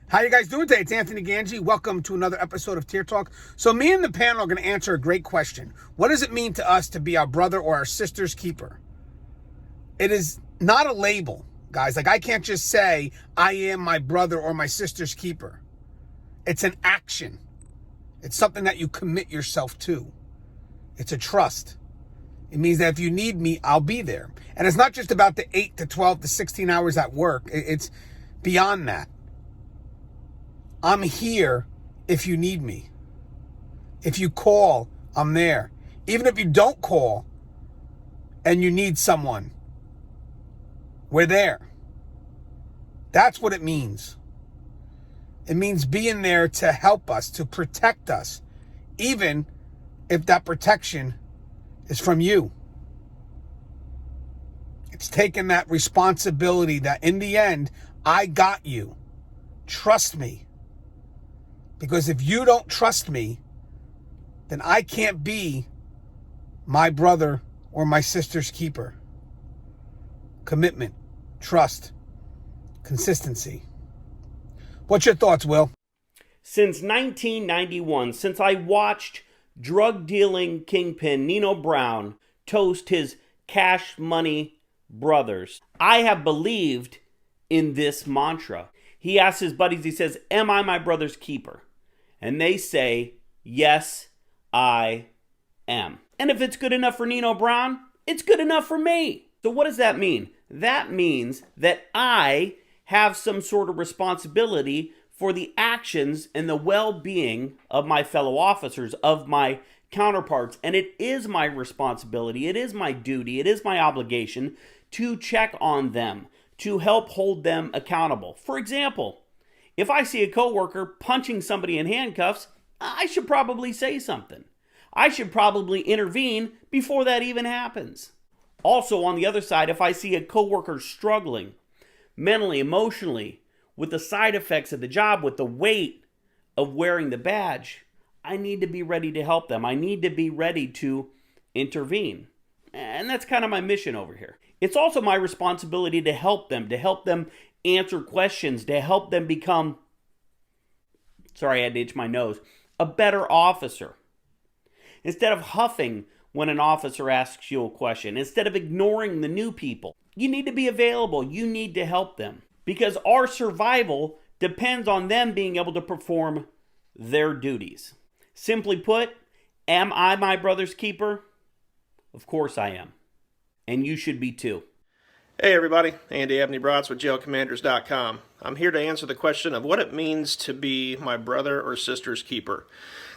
How you guys doing today? It's Anthony Gangi. Welcome to another episode of Tier Talk. So me and the panel are going to answer a great question. What does it mean to us to be our brother or our sister's keeper? It is not a label, guys. Like, I can't just say, I am my brother or my sister's keeper. It's an action. It's something that you commit yourself to. It's a trust. It means that if you need me, I'll be there. And it's not just about the 8 to 12 to 16 hours at work. It's beyond that. I'm here if you need me. If you call, I'm there. Even if you don't call and you need someone, we're there. That's what it means. It means being there to help us, to protect us, even if that protection is from you. It's taking that responsibility that in the end, I got you. Trust me. Because if you don't trust me, then I can't be my brother or my sister's keeper. Commitment, trust, consistency. What's your thoughts, Will? Since 1991, since I watched drug-dealing kingpin Nino Brown toast his cash money brothers, I have believed in this mantra. He asks his buddies, he says, am I my brother's keeper? And they say, yes, I am. And if it's good enough for Nino Brown, it's good enough for me. So what does that mean? That means that I have some sort of responsibility for the actions and the well-being of my fellow officers, of my counterparts. And it is my responsibility, it is my duty, it is my obligation to check on them, to help hold them accountable. For example, if I see a coworker punching somebody in handcuffs, I should probably say something. I should probably intervene before that even happens. Also, on the other side, if I see a coworker struggling mentally, emotionally, with the side effects of the job, with the weight of wearing the badge, I need to be ready to help them. I need to be ready to intervene. And that's kind of my mission over here. It's also my responsibility to help them answer questions, to help them become, sorry, I had to itch my nose, a better officer. Instead of huffing when an officer asks you a question, instead of ignoring the new people, you need to be available. You need to help them because our survival depends on them being able to perform their duties. Simply put, am I my brother's keeper? Of course I am. And you should be too. Hey everybody, Andy Abney-Brotz with jailcommanders.com. I'm here to answer the question of what it means to be my brother or sister's keeper.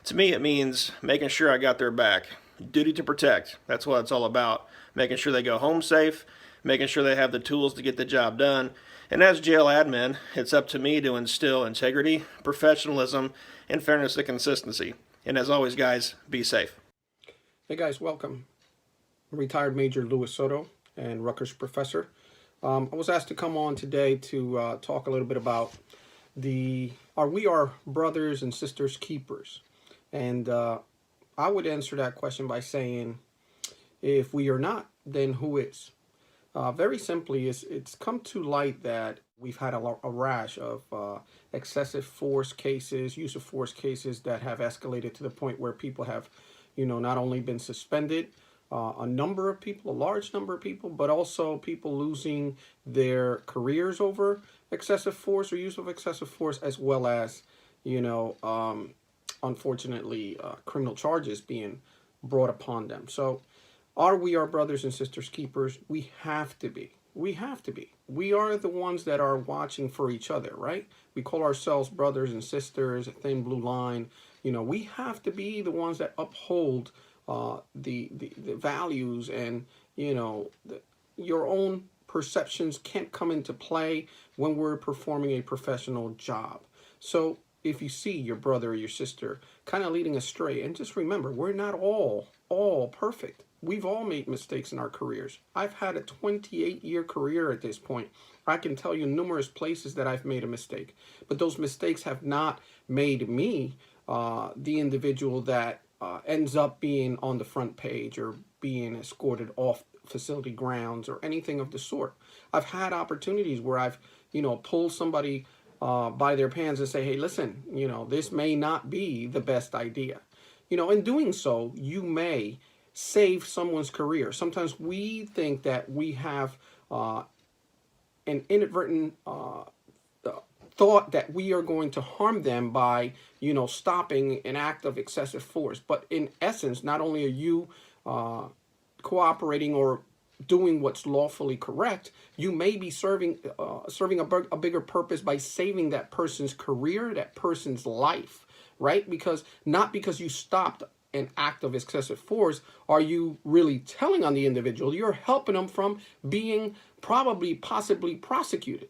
To me, it means making sure I got their back. Duty to protect. That's what it's all about. Making sure they go home safe, making sure they have the tools to get the job done. And as jail admin, it's up to me to instill integrity, professionalism, and fairness and consistency. And as always, guys, be safe. Hey guys, welcome. Retired Major Soto and Rutgers professor. I was asked to come on today to talk a little bit about are we our brothers and sisters keepers? And I would answer that question by saying, if we are not, then who is? Very simply, it's come to light that we've had a rash of excessive force cases, use of force cases that have escalated to the point where people have, not only been suspended, a large number of people, but also people losing their careers over excessive force or use of excessive force, as well as, unfortunately, criminal charges being brought upon them. So are we our brothers and sisters keepers? We have to be. We have to be. We are the ones that are watching for each other, right? We call ourselves brothers and sisters, a thin blue line. We have to be the ones that uphold the values, and your own perceptions can't come into play when we're performing a professional job. So if you see your brother or your sister kind of leading astray, and just remember, we're not all perfect. We've all made mistakes in our careers. I've had a 28-year career at this point. I can tell you numerous places that I've made a mistake, but those mistakes have not made me the individual that ends up being on the front page or being escorted off facility grounds or anything of the sort. I've had opportunities where I've, pulled somebody by their pants and say, hey, listen, this may not be the best idea. In doing so, you may save someone's career. Sometimes we think that we have an inadvertent thought that we are going to harm them by, stopping an act of excessive force. But in essence, not only are you cooperating or doing what's lawfully correct, you may be serving a bigger purpose by saving that person's career, that person's life, right? Because not because you stopped an act of excessive force are you really telling on the individual. You're helping them from being possibly prosecuted.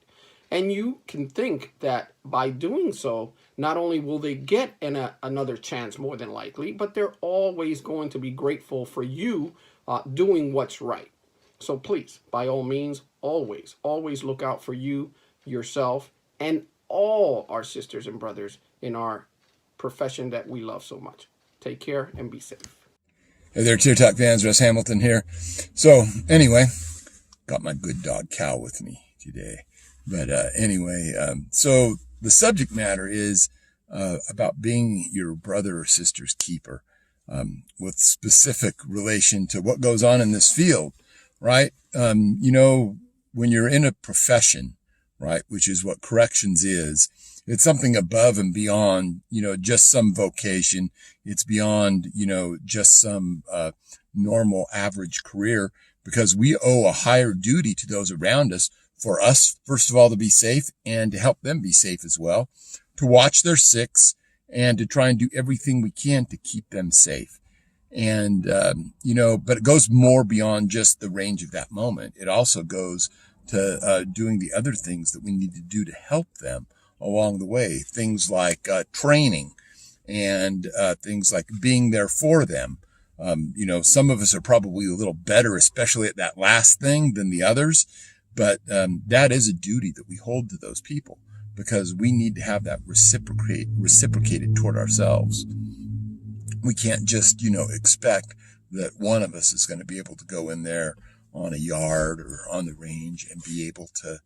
And you can think that by doing so, not only will they get another chance more than likely, but they're always going to be grateful for you doing what's right. So please, by all means, always look out for you, yourself, and all our sisters and brothers in our profession that we love so much. Take care and be safe. Hey there, Tier Talk fans. Russ Hamilton here. So anyway, got my good dog Cal with me today. But anyway, so the subject matter is about being your brother or sister's keeper, with specific relation to what goes on in this field, right? When you're in a profession, right, which is what corrections is, it's something above and beyond, just some vocation. It's beyond, just some normal average career, because we owe a higher duty to those around us for us, first of all, to be safe and to help them be safe as well, to watch their six and to try and do everything we can to keep them safe. And, but it goes more beyond just the range of that moment. It also goes to doing the other things that we need to do to help them along the way. Things like training and things like being there for them. Some of us are probably a little better, especially at that last thing, than the others. But that is a duty that we hold to those people, because we need to have that reciprocated toward ourselves. We can't just, expect that one of us is going to be able to go in there on a yard or on the range and be able to,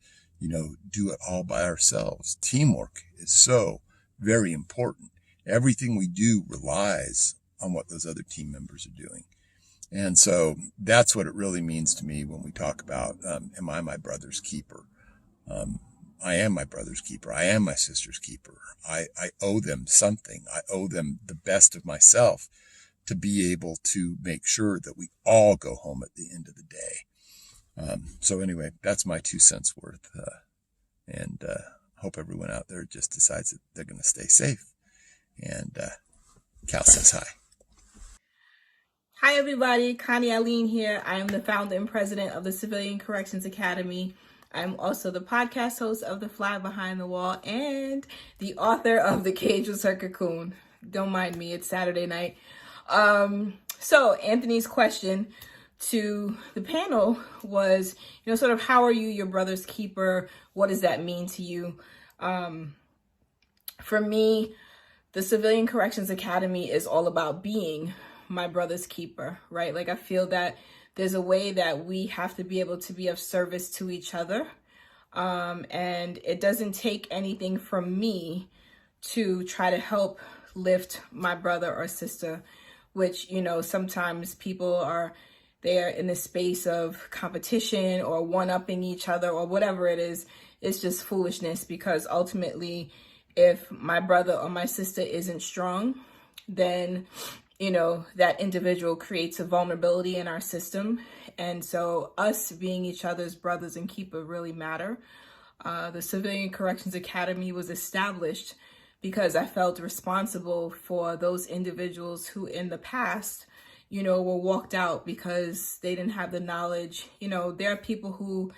do it all by ourselves. Teamwork is so very important. Everything we do relies on what those other team members are doing. And so that's what it really means to me when we talk about, am I my brother's keeper? I am my brother's keeper. I am my sister's keeper. I owe them something. I owe them the best of myself to be able to make sure that we all go home at the end of the day. So anyway, that's my 2 cents worth. And hope everyone out there just decides that they're going to stay safe. And Cal says hi. Hi everybody, Connie Alleyne here. I am the founder and president of the Civilian Corrections Academy. I'm also the podcast host of The Fly Behind the Wall and the author of The Cage with Her Cocoon. Don't mind me, it's Saturday night. So Anthony's question to the panel was, sort of how are you your brother's keeper? What does that mean to you? For me, the Civilian Corrections Academy is all about being my brother's keeper, right? Like I feel that there's a way that we have to be able to be of service to each other. And it doesn't take anything from me to try to help lift my brother or sister, which, sometimes people they're in the space of competition or one-upping each other or whatever it is. It's just foolishness, because ultimately, if my brother or my sister isn't strong, then that individual creates a vulnerability in our system. And so us being each other's brothers and keeper really matter. The Civilian Corrections Academy was established because I felt responsible for those individuals who in the past, were walked out because they didn't have the knowledge. There are people who,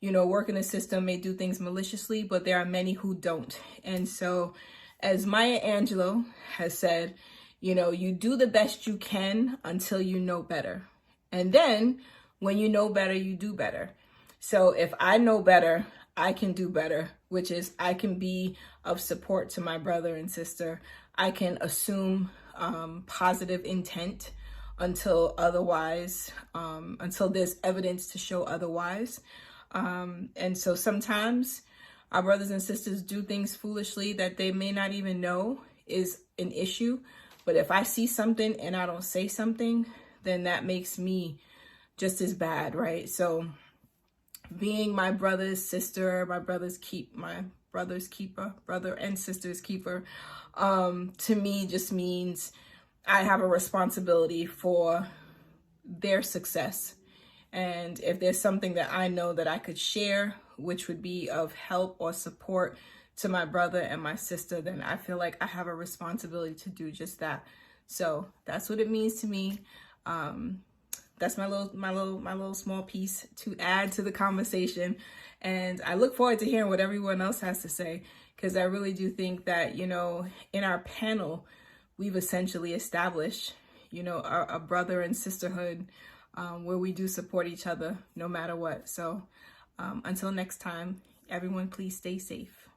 work in the system, may do things maliciously, but there are many who don't. And so as Maya Angelou has said, you do the best you can until you know better. And then when you know better, you do better. So if I know better, I can do better, which is I can be of support to my brother and sister. I can assume positive intent until there's evidence to show otherwise. And so sometimes our brothers and sisters do things foolishly that they may not even know is an issue. But if I see something and I don't say something, then that makes me just as bad, right? So being my brother's sister, my brother and sister's keeper, to me just means I have a responsibility for their success. And if there's something that I know that I could share, which would be of help or support to my brother and my sister, then I feel like I have a responsibility to do just that. So that's what it means to me. That's my little small piece to add to the conversation. And I look forward to hearing what everyone else has to say, because I really do think that, you know, in our panel, we've essentially established, you know, a brother and sisterhood where we do support each other no matter what. So until next time, everyone, please stay safe.